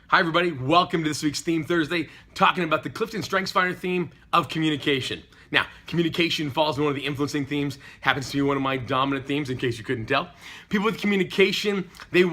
Hi everybody, welcome to this week's Theme Thursday, talking about the Clifton StrengthsFinder theme of communication. Now, communication falls in one of the influencing themes, happens to be one of my dominant themes in case you couldn't tell. People with communication, they see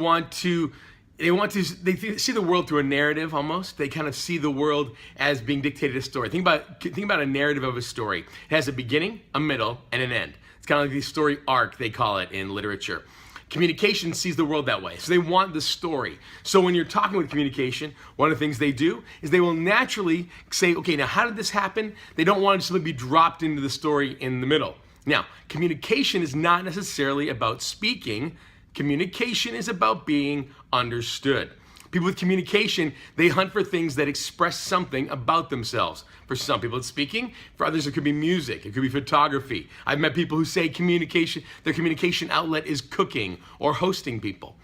the world through a narrative almost. They kind of see the world as being dictated a story. Think about a narrative of a story. It has a beginning, a middle, and an end. It's kind of like the story arc, they call it in literature. Communication sees the world that way. So they want the story. So when you're talking with communication, one of the things they do is they will naturally say, okay, now how did this happen? They don't want to simply be dropped into the story in the middle. Now, communication is not necessarily about speaking. Communication is about being understood. People with communication, they hunt for things that express something about themselves. For some people, it's speaking. For others, it could be music. It could be photography. I've met people who say their communication outlet is cooking or hosting people.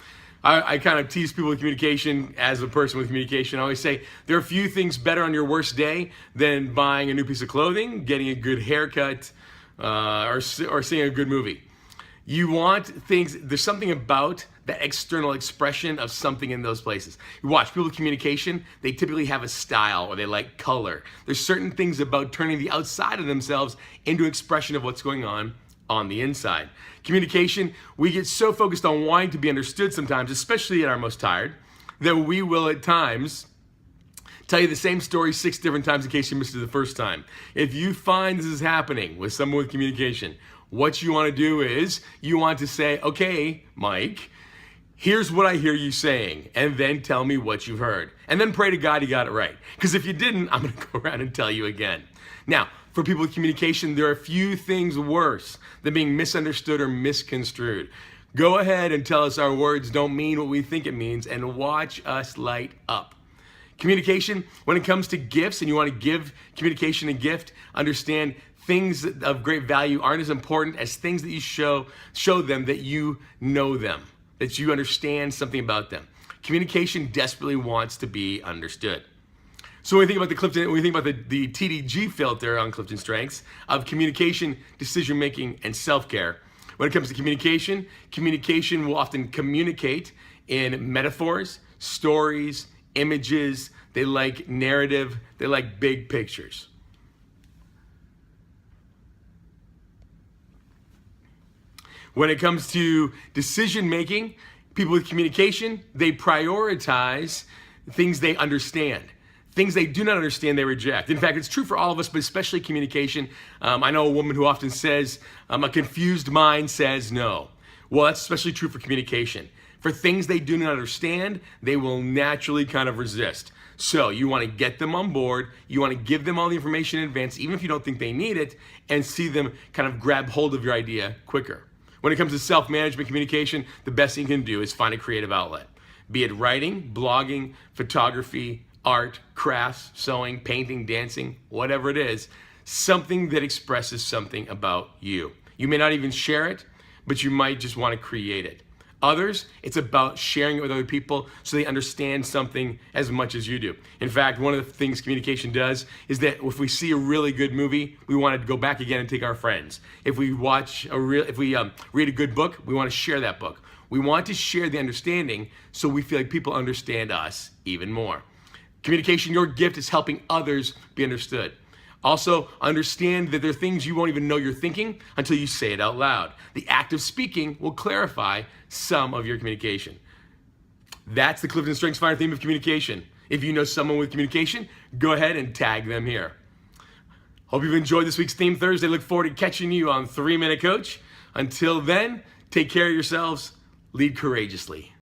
I kind of tease people with communication as a person with communication. I always say there are few things better on your worst day than buying a new piece of clothing, getting a good haircut, or seeing a good movie. You want things, there's something about that external expression of something in those places. You watch people with communication, they typically have a style or they like color. There's certain things about turning the outside of themselves into expression of what's going on the inside. Communication, we get so focused on wanting to be understood sometimes, especially at our most tired, that we will at times tell you the same story 6 different times in case you missed it the first time. If you find this is happening with someone with communication, what you want to do is you want to say, okay, Mike, here's what I hear you saying, and then tell me what you've heard. And then pray to God you got it right. Because if you didn't, I'm going to go around and tell you again. Now, for people with communication, there are few things worse than being misunderstood or misconstrued. Go ahead and tell us our words don't mean what we think it means, and watch us light up. Communication, when it comes to gifts and you want to give communication a gift, understand things of great value aren't as important as things that you show them that you know them, that you understand something about them. Communication desperately wants to be understood. So when we think about the TDG filter on Clifton Strengths of communication, decision making, and self-care, when it comes to communication, communication will often communicate in metaphors, stories, images. They like narrative, they like big pictures. When it comes to decision making, people with communication, they prioritize things they understand. Things they do not understand, they reject. In fact, it's true for all of us, but especially communication. I know a woman who often says, a confused mind says no. Well, that's especially true for communication. For things they do not understand, they will naturally kind of resist. So you want to get them on board, you want to give them all the information in advance, even if you don't think they need it, and see them kind of grab hold of your idea quicker. When it comes to self-management communication, the best thing you can do is find a creative outlet. Be it writing, blogging, photography, art, crafts, sewing, painting, dancing, whatever it is, something that expresses something about you. You may not even share it, but you might just want to create it. Others, it's about sharing it with other people so they understand something as much as you do. In fact, one of the things communication does is that if we see a really good movie, we want to go back again and take our friends. If we read a good book, we want to share that book. We want to share the understanding so we feel like people understand us even more. Communication, your gift is helping others be understood. Also, understand that there are things you won't even know you're thinking until you say it out loud. The act of speaking will clarify some of your communication. That's the Clifton StrengthsFinder theme of communication. If you know someone with communication, go ahead and tag them here. Hope you've enjoyed this week's Theme Thursday. Look forward to catching you on 3 Minute Coach. Until then, take care of yourselves, lead courageously.